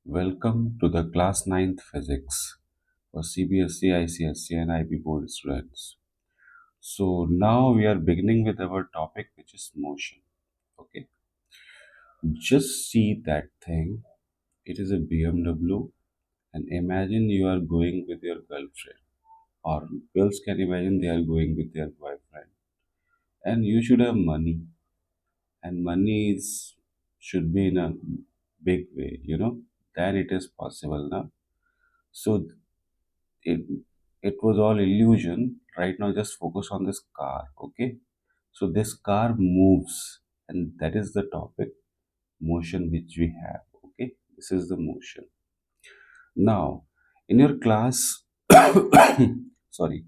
Welcome to the class ninth physics for CBSE, ICSE and IB board students. So now we are beginning with our topic which is motion. Okay. Just see that thing. It is a BMW and imagine you are going with your girlfriend or girls can imagine they are going with their boyfriend and you should have money and money is should be in a big way, then it is possible now. So it it was all illusion. Right now just focus on this car. Okay, so this car moves and that is the topic, motion which we have. Okay, this is the motion. Now in your class sorry,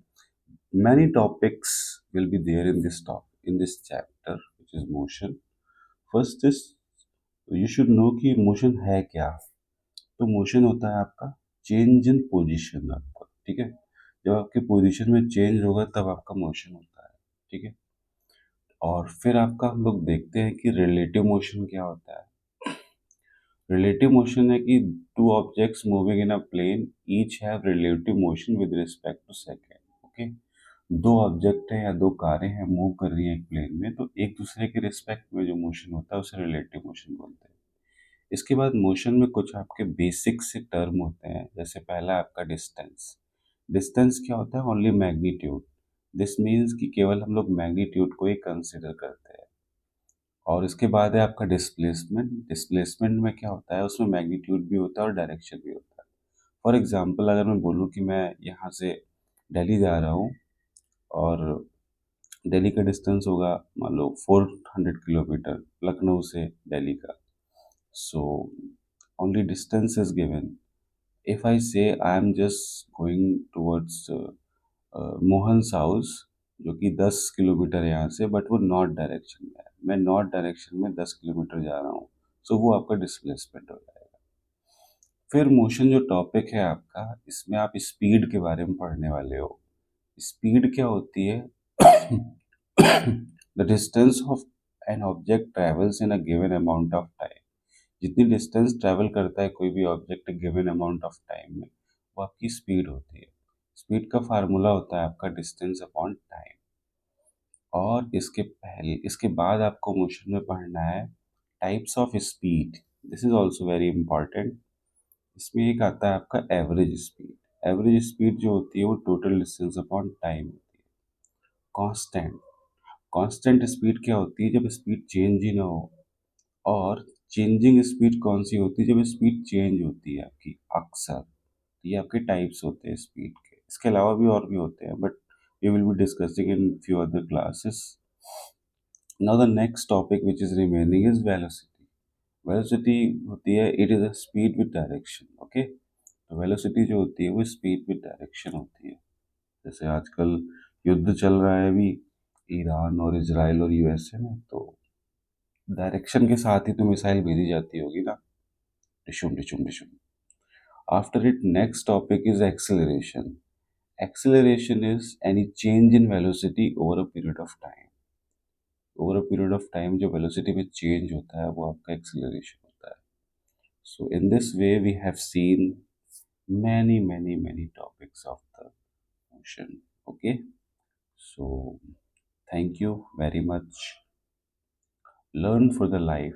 many topics will be there in this topic, in this chapter, which is motion. First is you should know कि motion है क्या. तो motion होता है आपका change in position आपका. ठीक है, जब आपकी पोजीशन में चेंज होगा तब आपका मोशन होता है. ठीक है, और फिर आपका हम लोग देखते हैं कि रिलेटिव मोशन क्या होता है. रिलेटिव मोशन है कि two objects moving in a plane each have relative motion with respect to second. Okay, दो ऑब्जेक्ट है या दो कारें हैं मूव कर रही हैं एक प्लेन में, तो एक दूसरे के रिस्पेक्ट में जो मोशन होता है उसे रिलेटिव मोशन बोलते हैं. इसके बाद मोशन में कुछ आपके बेसिक से टर्म होते हैं. जैसे पहला आपका डिस्टेंस. डिस्टेंस क्या होता है? Only magnitude. दिस मीन्स कि केवल हम लोग मैग्नीट्यूड को ही कंसिडर करते हैं. और इसके बाद है आपका डिस्प्लेसमेंट. डिस्प्लेसमेंट में क्या होता है? उसमें मैग्नीट्यूड भी होता है और डायरेक्शन भी होता है. फॉर एग्जाम्पल अगर मैं बोलूँ कि मैं यहाँ से दिल्ली जा रहा हूँ और दिल्ली का डिस्टेंस होगा मान लो 400 किलोमीटर, लखनऊ से दिल्ली का. So only distance is given. If I say I am just going towards Mohan's house जो कि 10 किलोमीटर है यहाँ से, बट वो नॉर्थ डायरेक्शन में है, मैं नॉर्थ डायरेक्शन में 10 किलोमीटर जा रहा हूँ, सो वो आपका डिस्प्लेसमेंट हो जाएगा. फिर मोशन जो टॉपिक है आपका, इसमें आप स्पीड के बारे में पढ़ने वाले हो. स्पीड क्या होती है? The distance of an object travels in a given amount of time. जितनी डिस्टेंस ट्रैवल करता है कोई भी object given amount of time में, वो आपकी स्पीड होती है. स्पीड का फार्मूला होता है आपका डिस्टेंस अपॉन टाइम. और इसके बाद आपको मोशन में पढ़ना है types of speed. This is also very important. इसमें एक आता है आपका एवरेज स्पीड. एवरेज स्पीड जो होती है वो टोटल डिस्टेंस अपॉन टाइम होती है. कांस्टेंट. कांस्टेंट स्पीड क्या होती है? जब स्पीड चेंज ही ना हो. और चेंजिंग स्पीड कौन सी होती है? जब स्पीड चेंज होती है आपकी अक्सर. ये आपके टाइप्स होते हैं स्पीड के. इसके अलावा भी और भी होते हैं, but we will be discussing in few other classes. Now the next topic which is remaining is velocity. Velocity होती है, it is a speed with direction. Okay, तो वेलोसिटी जो होती है वो स्पीड विद डायरेक्शन होती है. जैसे आजकल युद्ध चल रहा है अभी ईरान और इजराइल और यूएसए में, तो डायरेक्शन के साथ ही तो मिसाइल भेजी जाती होगी ना, डिशुम डिशुम डिशुम. After it, next topic is acceleration. Acceleration is any change in velocity over a period of time. Over a period of time जो velocity में change होता है वो आपका acceleration होता है. So in this way we have seen many topics of the motion. Okay. So thank you very much. Learn for the life.